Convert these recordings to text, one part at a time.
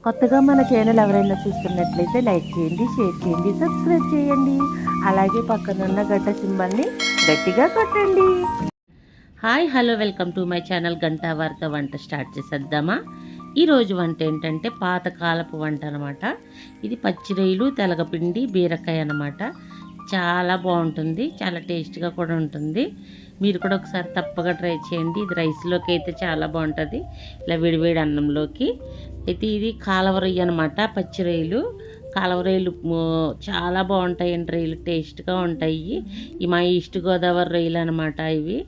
కొత్తగా మన ఛానల్ ఎవరైనా చూస్తున్నట్లయితే లైక్ చేయండి, షేర్ చేయండి, సబ్స్క్రైబ్ చేయండి. అలాగే పక్కనున్న గంట సింబల్ని గట్టిగా కొట్టండి. Hi hello, welcome to my channel. గంట వార్త వంట స్టార్ట్ చేసేద్దామా? ఈరోజు వంట ఏంటంటే పాతకాలపు వంట అనమాట. ఇది పచ్చిరొయ్యలు, తెలగపిండి, బీరకాయ అనమాట. చాలా బాగుంటుంది, చాలా టేస్ట్గా కూడా ఉంటుంది. మీరు కూడా ఒకసారి తప్పగా ట్రై చేయండి. ఇది రైస్లోకి అయితే చాలా బాగుంటుంది, ఇలా వేడివేడి అన్నంలోకి. అయితే ఇది కాలవ రొయ్య అనమాట. పచ్చి రొయ్యలు, కాలవ రొయ్యలు చాలా బాగుంటాయండి. రొయ్యలు టేస్ట్గా ఉంటాయి. ఈ మా ఈస్ట్ గోదావరి రొయ్యలు అనమాట ఇవి.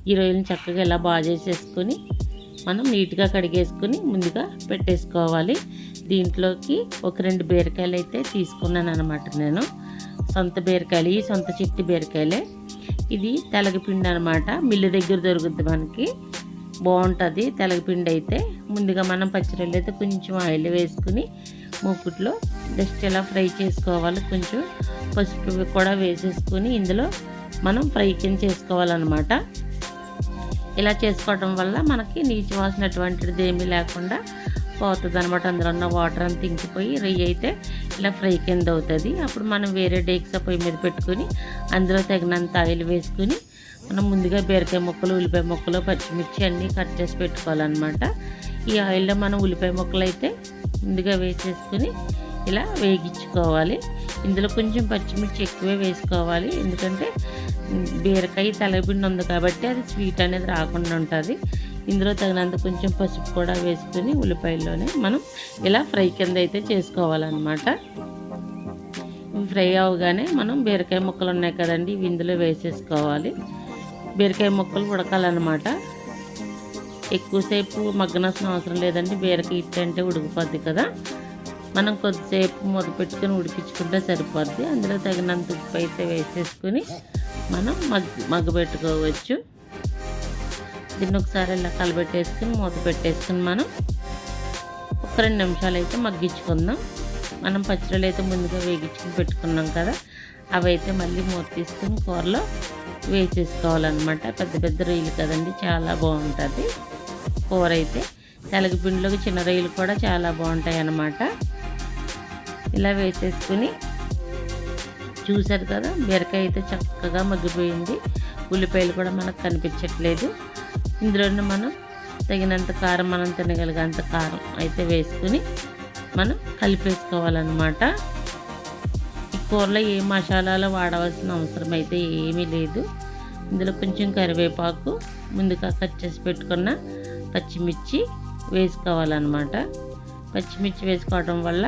ఈ రొయ్యలను చక్కగా ఇలా బాగా చేసేసుకొని మనం నీట్గా కడిగేసుకుని ముందుగా పెట్టేసుకోవాలి. దీంట్లోకి ఒక 2 బీరకాయలు అయితే తీసుకున్నాను అనమాట నేను. సొంత బీరకాయలు, ఈ సొంత చెట్టు బీరకాయలే. ఇది తెలగపిండి అనమాట. మిల్లు దగ్గర దొరుకుద్ది మనకి, బాగుంటుంది తెలగపిండి అయితే. ముందుగా మనం పచ్చిరొయ్యలు అయితే కొంచెం ఆయిల్ వేసుకుని మూకుట్లో జస్ట్ ఇలా ఫ్రై చేసుకోవాలి. కొంచెం పసుపు కూడా వేసేసుకుని ఇందులో మనం ఫ్రై కింద చేసుకోవాలన్నమాట. ఇలా చేసుకోవడం వల్ల మనకి నీచు వాసన అటువంటిది ఏమీ లేకుండా పోతుంది అనమాట. అందులో ఉన్న వాటర్ అంతా ఇంకిపోయి రొయ్య అయితే ఇలా ఫ్రై కింద అవుతుంది. అప్పుడు మనం వేరే డేక్సా పొయ్యి మీద పెట్టుకుని అందులో తగినంత ఆయిల్ వేసుకుని మనం ముందుగా బీరకాయ ముక్కలు, ఉల్లిపాయ ముక్కలు, పచ్చిమిర్చి అన్నీ కట్ చేసి పెట్టుకోవాలన్నమాట. ఈ ఆయిల్లో మనం ఉల్లిపాయ ముక్కలు అయితే ముందుగా వేసేసుకుని ఇలా వేగించుకోవాలి. ఇందులో కొంచెం పచ్చిమిర్చి ఎక్కువే వేసుకోవాలి, ఎందుకంటే బీరకాయ తెలగపిండి ఉంది కాబట్టి అది స్వీట్ అనేది రాకుండా ఉంటుంది. ఇందులో తగినంత కొంచెం పసుపు కూడా వేసుకుని ఉల్లిపాయల్లోనే మనం ఇలా ఫ్రై కింద అయితే చేసుకోవాలన్నమాట. ఇవి ఫ్రై అవగానే మనం బీరకాయ ముక్కలు ఉన్నాయి కదండి, ఇవి ఇందులో వేసేసుకోవాలి. బీరకాయ ముక్కలు ఉడకాలన్నమాట. ఎక్కువసేపు మగ్గనవసరం అవసరం లేదండి, బీరకాయ ఇట్టు అంటే ఉడికిపోద్ది కదా. మనం కొద్దిసేపు మూత పెట్టుకుని ఉడికించుకుంటే సరిపోద్ది. అందులో తగినంత ఉప్పు అయితే వేసేసుకుని మనం మగ్గబెట్టుకోవచ్చు. దీన్ని ఒకసారి ఇలా కలబెట్టేసుకుని మూత పెట్టేసుకుని మనం ఒక 2 నిమిషాలు అయితే మగ్గించుకుందాం. మనం పచ్చిరొయ్యలు అయితే ముందుగా వేగించుకుని పెట్టుకున్నాం కదా, అవి అయితే మళ్ళీ మూత తీసుకుని కూరలో వేసేసుకోవాలన్నమాట. పెద్ద పెద్ద రొయ్యలు కదండి, చాలా బాగుంటుంది కూర అయితే. తెలగపిండిలోకి చిన్న రొయ్యలు కూడా చాలా బాగుంటాయి అన్నమాట. ఇలా వేసేసుకుని చూసారు కదా, బీరకాయ అయితే చక్కగా మగ్గిపోయింది. ఉల్లిపాయలు కూడా మనకు కనిపించట్లేదు. ఇందులోనే మనం తగినంత కారం, మనం తినగలిగేంత కారం అయితే వేసుకుని మనం కలిపేసుకోవాలన్నమాట. ఈ కూరలో ఏ మసాలాలు వాడవలసిన అవసరం అయితే ఏమీ లేదు. ఇందులో కొంచెం కరివేపాకు, ముందుగా కట్ చేసి పెట్టుకున్న పచ్చిమిర్చి వేసుకోవాలన్నమాట. పచ్చిమిర్చి వేసుకోవడం వల్ల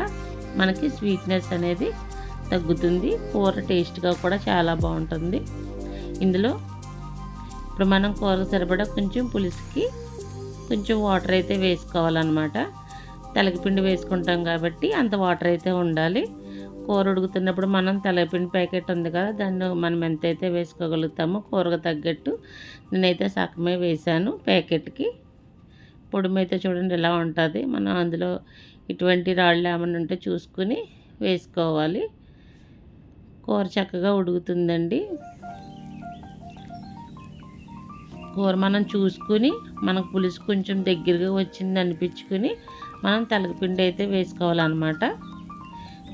మనకి స్వీట్నెస్ అనేది తగ్గుతుంది, కూర టేస్ట్గా కూడా చాలా బాగుంటుంది. ఇందులో ఇప్పుడు మనం కూర సరిపడా కొంచెం పులుసుకి కొంచెం వాటర్ అయితే వేసుకోవాలన్నమాట. తెలగపిండి వేసుకుంటాం కాబట్టి అంత వాటర్ అయితే ఉండాలి. కూర ఉడుకుతున్నప్పుడు మనం తెలగపిండి ప్యాకెట్ ఉంది కదా, దాన్ని మనం ఎంతైతే వేసుకోగలుగుతామో కూరకు తగ్గట్టు నేనైతే సగమే వేసాను ప్యాకెట్కి. పొడుము అయితే చూడండి ఎలా ఉంటుంది. మనం అందులో ఇటువంటి రాళ్ళు ఏమైనా ఉంటే చూసుకుని వేసుకోవాలి. కూర చక్కగా ఉడుకుతుందండి. కూర మనం చూసుకుని మనకు పులుసు కొంచెం దగ్గరగా వచ్చింది అనిపించుకుని మనం తెలగపిండి అయితే వేసుకోవాలన్నమాట.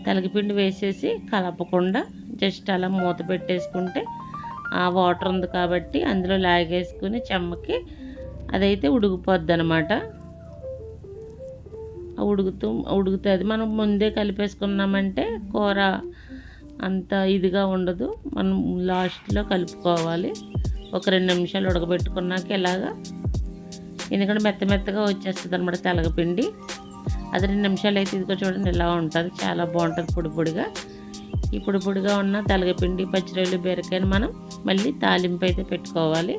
తెలగపిండి వేసేసి కలపకుండా జస్ట్ అలా మూత పెట్టేసుకుంటే ఆ వాటర్ ఉంది కాబట్టి అందులో లాగేసుకుని చెమ్మకి అదైతే ఉడికిపోద్ది అనమాట. ఉడుకుతుంది. మనం ముందే కలిపేసుకున్నామంటే కూర అంత ఇదిగా ఉండదు. మనం లాస్ట్లో కలుపుకోవాలి. ఒక 2 నిమిషాలు ఉడకబెట్టుకున్నాక ఇలాగా, ఎందుకంటే మెత్తగా వచ్చేస్తుంది అనమాట తెలగపిండి. అది 2 నిమిషాలు అయితే ఇదిగో చూడండి ఎలా ఉంటుంది, చాలా బాగుంటుంది పొడిగా. ఈ పొడిగా ఉన్న తెలగపిండి, పచ్చిరొయ్యలు, బీరకాయని మనం మళ్ళీ తాలింపు అయితే పెట్టుకోవాలి.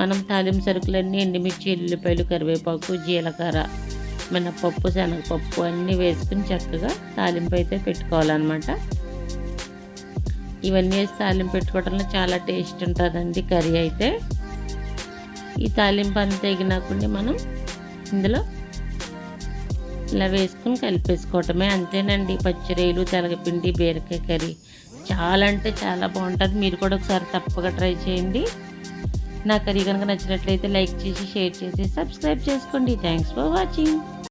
మనం తాలింపు సరుకులన్నీ ఎండుమిర్చి, ఎల్లిపాయలు, కరివేపాకు, జీలకర్ర, మినపప్పు, శనగపప్పు అన్నీ వేసుకుని చక్కగా తాలింపు అయితే పెట్టుకోవాలన్నమాట. ఇవన్నీ వేసి తాలింపు పెట్టుకోవడంలో చాలా టేస్ట్ ఉంటుందండి కర్రీ అయితే. ఈ తాలింపు అంతా ఎగినాకుండా మనం ఇందులో ఇలా వేసుకుని కలిపేసుకోవటమే, అంతేనండి. పచ్చిరొయ్యలు, తెలగపిండి, బీరకాయ కర్రీ చాలా అంటే చాలా బాగుంటుంది. మీరు కూడా ఒకసారి తప్పగా ట్రై చేయండి. నా కర్రీ కనుక నచ్చినట్లయితే లైక్ చేసి, షేర్ చేసి, సబ్స్క్రైబ్ చేసుకోండి. Thanks for watching.